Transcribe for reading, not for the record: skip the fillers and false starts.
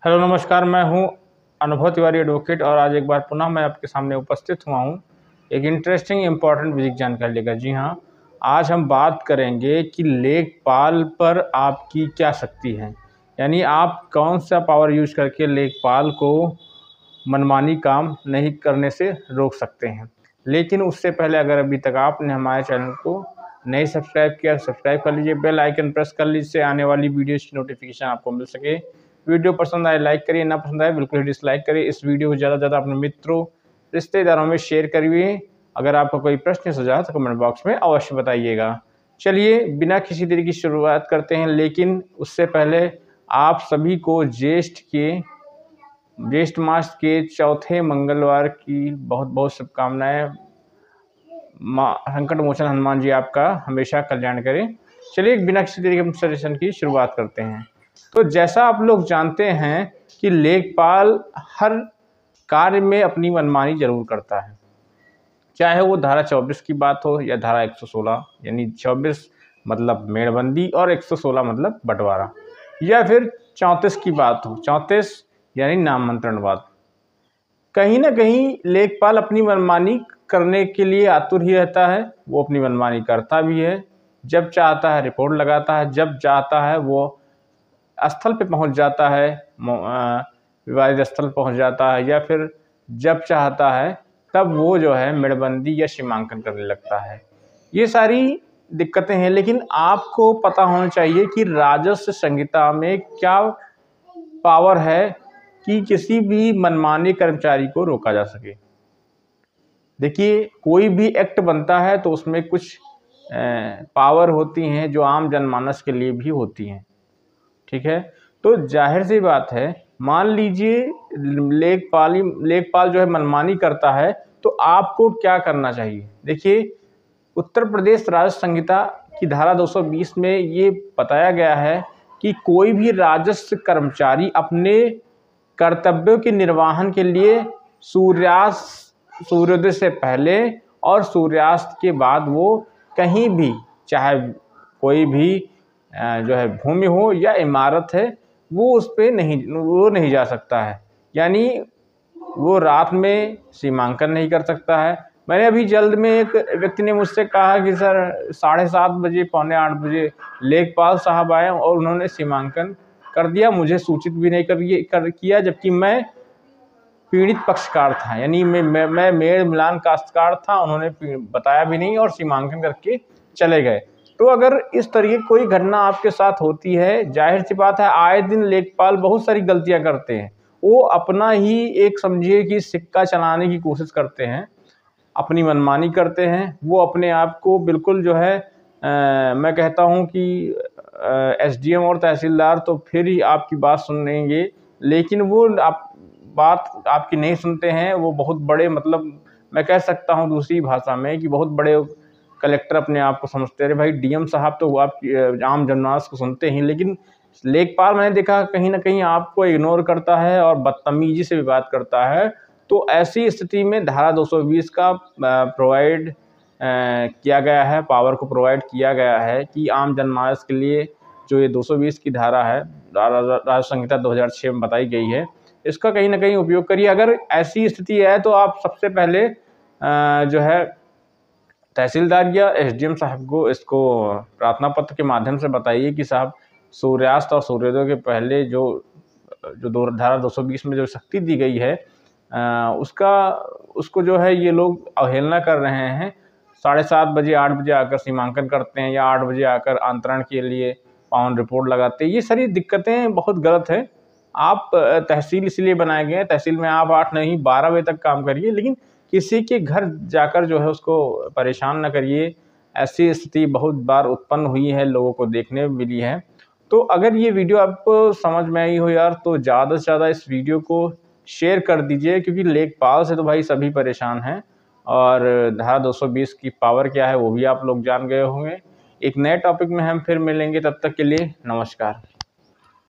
Hello नमस्कार, मैं हूं अनुभव तिवारी एडवोकेट और आज एक बार पुनः मैं आपके सामने उपस्थित हुआ हूं एक इंटरेस्टिंग इम्पॉर्टेंट विधिक जानकारी लेकर। जी हां, आज हम बात करेंगे कि लेखपाल पर आपकी क्या शक्ति है, यानी आप कौन सा पावर यूज करके लेखपाल को मनमानी काम नहीं करने से रोक सकते हैं। लेकिन उससे पहले अगर अभी तक आपने हमारे चैनल को नहीं सब्सक्राइब किया, सब्सक्राइब कर लीजिए, बेल आइकन प्रेस कर लीजिए, इससे आने वाली वीडियोज़ की नोटिफिकेशन आपको मिल सके। वीडियो पसंद आए लाइक करिए, ना पसंद आए बिल्कुल ही डिसलाइक करिए। इस वीडियो को ज़्यादा से ज़्यादा अपने मित्रों रिश्तेदारों में शेयर करिए। अगर आपका कोई प्रश्न सुझाव तो कमेंट बॉक्स में अवश्य बताइएगा। चलिए बिना किसी देरी की शुरुआत करते हैं, लेकिन उससे पहले आप सभी को ज्येष्ठ मास के चौथे मंगलवार की बहुत बहुत शुभकामनाएं। माँ संकट मोचन हनुमान जी आपका हमेशा कल्याण करें। चलिए बिना किसी देरी के सजेशन की शुरुआत करते हैं। तो जैसा आप लोग जानते हैं कि लेखपाल हर कार्य में अपनी मनमानी जरूर करता है, चाहे वो धारा 24 की बात हो या धारा 116, यानी 24 मतलब मेड़बंदी और 116 मतलब बंटवारा, या फिर 34 की बात हो, 34 यानी नामंत्रणवाद। कहीं ना कहीं लेखपाल अपनी मनमानी करने के लिए आतुर ही रहता है। वो अपनी मनमानी करता भी है। जब चाहता है रिपोर्ट लगाता है, जब चाहता है वो स्थल पे पहुंच जाता है, विवादित स्थल पहुंच जाता है, या फिर जब चाहता है तब वो जो है मेड़बंदी या सीमांकन करने लगता है। ये सारी दिक्कतें हैं, लेकिन आपको पता होना चाहिए कि राजस्व संहिता में क्या पावर है कि किसी भी मनमाने कर्मचारी को रोका जा सके। देखिए, कोई भी एक्ट बनता है तो उसमें कुछ पावर होती हैं जो आम जनमानस के लिए भी होती हैं, ठीक है। तो जाहिर सी बात है, मान लीजिए लेखपाल जो है मनमानी करता है, तो आपको क्या करना चाहिए। देखिए, उत्तर प्रदेश राजस्व संहिता की धारा 220 में ये बताया गया है कि कोई भी राजस्व कर्मचारी अपने कर्तव्यों के निर्वहन के लिए सूर्योदय से पहले और सूर्यास्त के बाद वो कहीं भी, चाहे कोई भी जो है भूमि हो या इमारत है, वो उस पे नहीं जा सकता है। यानी वो रात में सीमांकन नहीं कर सकता है। मैंने अभी जल्द में एक व्यक्ति ने मुझसे कहा कि सर 7:30 बजे, 7:45 बजे लेखपाल साहब आए और उन्होंने सीमांकन कर दिया, मुझे सूचित भी नहीं किया, जबकि मैं पीड़ित पक्षकार था, यानी मैं मेड़ मिलान काश्तकार था। उन्होंने बताया भी नहीं और सीमांकन करके चले गए। तो अगर इस तरीके कोई घटना आपके साथ होती है, जाहिर सी बात है आए दिन लेखपाल बहुत सारी गलतियां करते हैं। वो अपना ही एक समझिए कि सिक्का चलाने की कोशिश करते हैं, अपनी मनमानी करते हैं। वो अपने आप को बिल्कुल जो है मैं कहता हूँ कि एसडीएम और तहसीलदार तो फिर ही आपकी बात सुन लेंगे, लेकिन वो बात आपकी नहीं सुनते हैं। वो बहुत बड़े, मतलब मैं कह सकता हूँ दूसरी भाषा में कि बहुत बड़े कलेक्टर अपने आप को समझते हैं। अरे भाई, डीएम साहब तो आप आम जनमानस को सुनते हैं, लेकिन लेखपाल मैंने देखा कहीं ना कहीं आपको इग्नोर करता है और बदतमीजी से भी बात करता है। तो ऐसी स्थिति में धारा 220 का प्रोवाइड किया गया है, पावर को प्रोवाइड किया गया है कि आम जनमानस के लिए जो ये 220 की धारा है, राजस्व संहिता 2006 में बताई गई है, इसका कहीं ना कहीं उपयोग करिए। अगर ऐसी स्थिति है तो आप सबसे पहले जो है तहसीलदार या एसडीएम साहब को इसको प्रार्थना पत्र के माध्यम से बताइए कि साहब सूर्यास्त और सूर्योदय के पहले जो धारा 220 में जो शक्ति दी गई है उसको जो है ये लोग अवहेलना कर रहे हैं। 7:30 बजे 8 बजे आकर सीमांकन करते हैं या 8 बजे आकर अंतरण के लिए पावन रिपोर्ट लगाते हैं। ये सारी दिक्कतें बहुत गलत है। आप तहसील इसलिए बनाए गए हैं, तहसील में आप 8 नहीं 12 बजे तक काम करिए, लेकिन किसी के घर जाकर जो है उसको परेशान न करिए। ऐसी स्थिति बहुत बार उत्पन्न हुई है, लोगों को देखने में मिली है। तो अगर ये वीडियो आपको समझ में आई हो यार, तो ज़्यादा से ज़्यादा इस वीडियो को शेयर कर दीजिए, क्योंकि लेखपाल से तो भाई सभी परेशान हैं और धारा 220 की पावर क्या है वो भी आप लोग जान गए होंगे। एक नए टॉपिक में हम फिर मिलेंगे, तब तक के लिए नमस्कार।